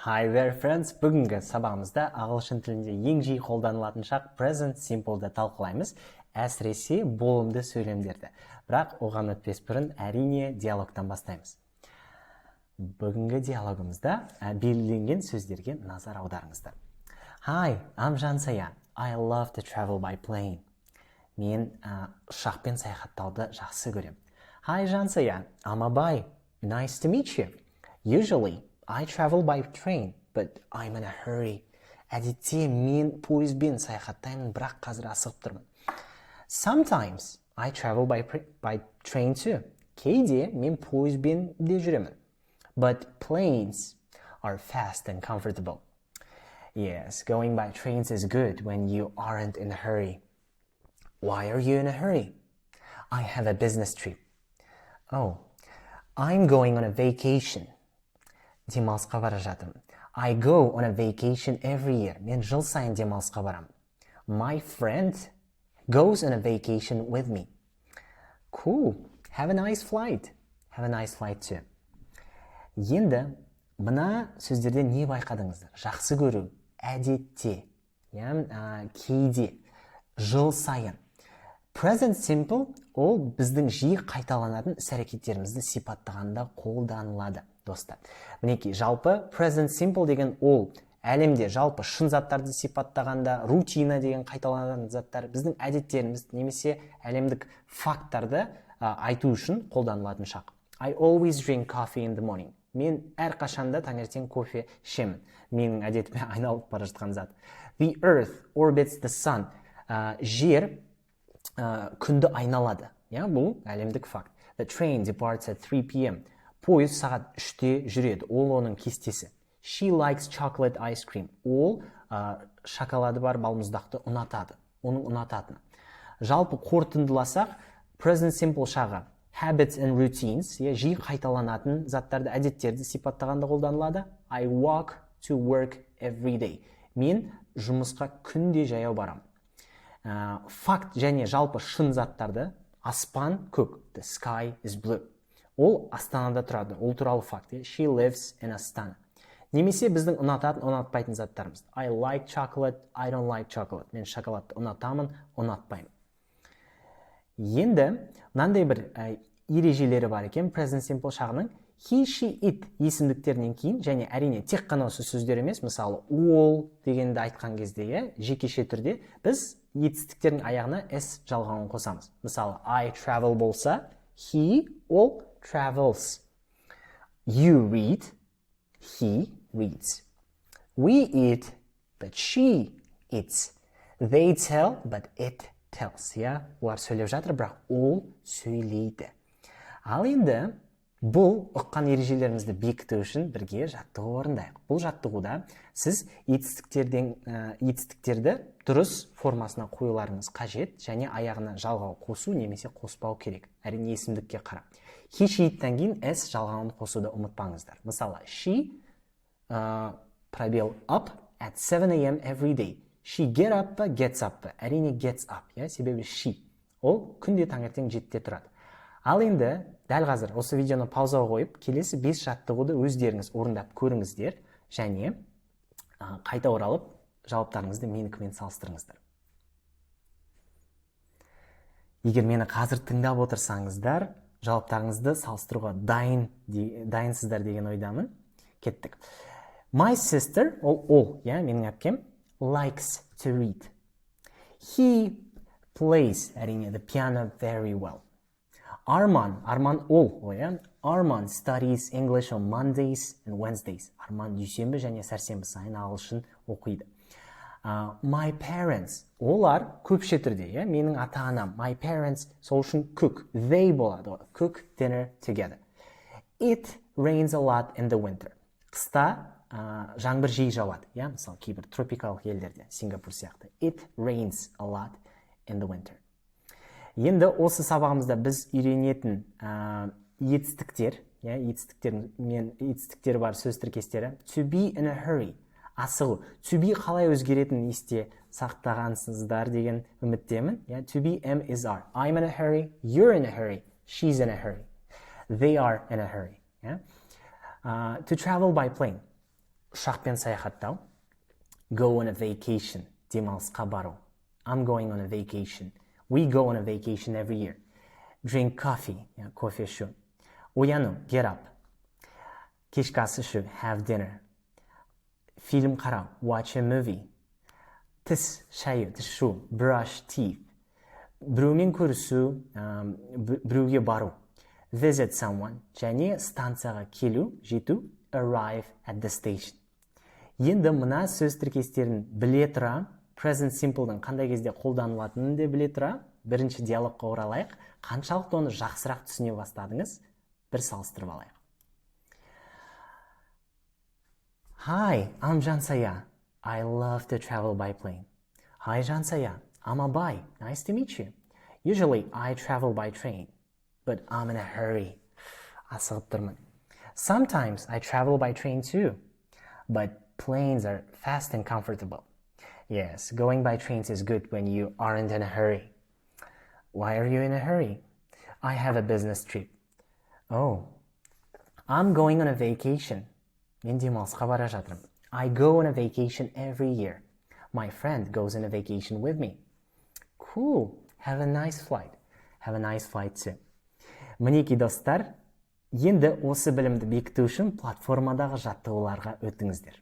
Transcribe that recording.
Hi there friends, бүгінгі сабағымызда ағылшын тілінде ең жиі қолданылатын шақ present simple'ды талқылаймыз, әсіресе болымды сөйлемдерді. Бірақ оған өтпес бұрын әрине диалогтан бастаймыз. Бүгінгі диалогымызда белгіленген сөздерге назар аударыңыздар. Hi, I'm Жансая. I love to travel by plane. Мен ұшақпен саяхаттауды жақсы көрем. Hi Жансая, I'm Абай. Nice to meet you. Usually, I travel by train, but I'm in a hurry. Әдетте мен пойызбен саяхаттаймын, бірақ қазір асығып тұрмын. Sometimes I travel by train too. Кейде мен пойызбен де жүремін. But planes are fast and comfortable. Yes, going by trains is good when you aren't in a hurry. Why are you in a hurry? I have a business trip. Oh, I'm going on a vacation. Демалысқа бара жатырмын. I go on a vacation every year. Мен жыл сайын демалысқа барамын. My friend goes on a vacation with me. Cool. Have a nice flight. Have a nice flight too. Енді мына сөздерде не байқадыңыздар? Жақсы көру, әдетте, кейде, жыл сайын. Present simple ол біздің жиі қайталанатын іс-әрекеттерімізді сипаттағанда қолданылады, достар. Мінекей, жалпы present simple деген ол әлемде жалпы шын заттарды сипаттағанда, рутина деген қайталанатын заттар біздің әдеттеріміз немесе әлемдік факттарды айту үшін қолданылатын шақ. I always drink coffee in the morning. Мен әрқашанда таңертең кофе ішемін. Менің әдетіме айналып бара жатқан зат. The earth orbits the sun. Жер күнді айналады. Бұл әлемдік факт. The train departs at 3 p.m. Пойыз сағат 3-те жүреді. Ол оның кестесі. She likes chocolate ice cream. Ол шоколады бар балмұздақты ұнатады. Оның ұнататыны. Жалпы қорытындыласақ, present simple шағы habits and routines, жиі қайталанатын заттарды, әдеттерді сипаттағанда қолданылады. I walk to work every day. Мен жұмысқа күнде жаяу барам. Факт және жалпы шын заттарды аспан көк. The sky is blue. Ол Астанада тұрады. Ол туралы факт. She lives in Astana. Немесе біздің ұнататын, ұнатпайтын заттарымыз. I like chocolate, I don't like chocolate. Мен шоколадты ұнатамын, ұнатпаймын. Енді мынандай бір ережелері бар екен present simple шағының. He, she, it есімдіктерінен кейін және әрине тек қана осы сөздер емес, мысалы all дегенді айтқан кезде жекеше түрде біз етістіктердің аяғына s жалғауын қосамыз. Мысалы I travel болса, he, all travels. You read, he reads. We eat, but she eats. They tell, but it tells. Олар сөйлеп жатыр, бірақ ол сөйлейді. Ал енді бұл ұққан ережелерімізді бекіту үшін бірге жаттығу орындайық. Бұл жаттығуда сіз етістіктерді дұрыс формасына қоюларыңыз қажет және аяғына жалғау қосу немесе қоспау керек. Әрине есімдікке қарап. He, she, it-тен кейін s жалғауын қосуды ұмытпаңыздар. Мысалы, she пробел up at 7 a.m. every day. She gets up. Әрине gets up. Себебі she. Ол күнде таңертең 7-те тұрады. Ал енді дәл қазір осы видеоны паузаға қойып, келесі 5 жаттығуды өздеріңіз орындап көріңіздер және қайта оралып жауаптарыңызды менікімен салыстырыңыздар. Егер мені қазір тыңдап отырсаңыздар, жауаптарыңызды салыстыруға дайынсыздар деген ойдамын. Кеттік. My sister, ол, менің әпкем, likes to read. He plays, әрине, the piano very well. Арман ол, Арман studies English on Mondays and Wednesdays. Арман дүйсенбі және сәрсенбі сайын ағылшын оқиды. My parents, олар көпше түрде, менің ата-анам. My parents, сол үшін cook. They болады, cook dinner together. It rains a lot in the winter. Қыста жаңбыр жиі жауады, мысалы кейбір тропикалық елдерде, Сингапур сияқты. It rains a lot in the winter. Енді осы сабағымызда біз үйренетін етістіктер, етістіктер бар сөз тіркестері. To be in a hurry, асығу. To be қалай өзгеретінін есте сақтағансыздар деген үміттемін. To be, am, is, are. I'm in a hurry, you're in a hurry, she's in a hurry, they are in a hurry. To travel by plane. ұшақпен саяхаттау. Go on a vacation. Демалысқа бару. I'm going on a vacation. We go on a vacation every year. Drink coffee. Кофе ішу. Ояну. Get up. Кешкі ас ішу. Have dinner. Фильм қарау. Watch a movie. Тіс шаю. Тіс шу. Brush teeth. Біреумен көрісу. Біреуге бару. Visit someone. Және станцияға келу, жету. Arrive at the station. Енді мына сөз тіркестерін біле тұра, present simple'дың қандай кезде қолданылатынын де біле тұра, бірінші диалогқа оралайық. Қаншалықты оны жақсырақ түсіне бастадыңыз? Бір салыстырып алайық. Hi, I'm Жансая. I love to travel by plane. Hi, Жансая. I'm Абай. Nice to meet you. Usually, I travel by train, but I'm in a hurry. Асығып тұрмын. Sometimes I travel by train too, but planes are fast and comfortable. Yes, going by trains is good when you aren't in a hurry. Why are you in a hurry? I have a business trip. Oh, I'm going on a vacation. Мен демалысқа бара жатырмын. I go on a vacation every year. My friend goes on a vacation with me. Cool. Have a nice flight. Have a nice flight too. Мінекей достар, енді осы білімді бекіту үшін платформадағы жаттығуларға өтіңіздер.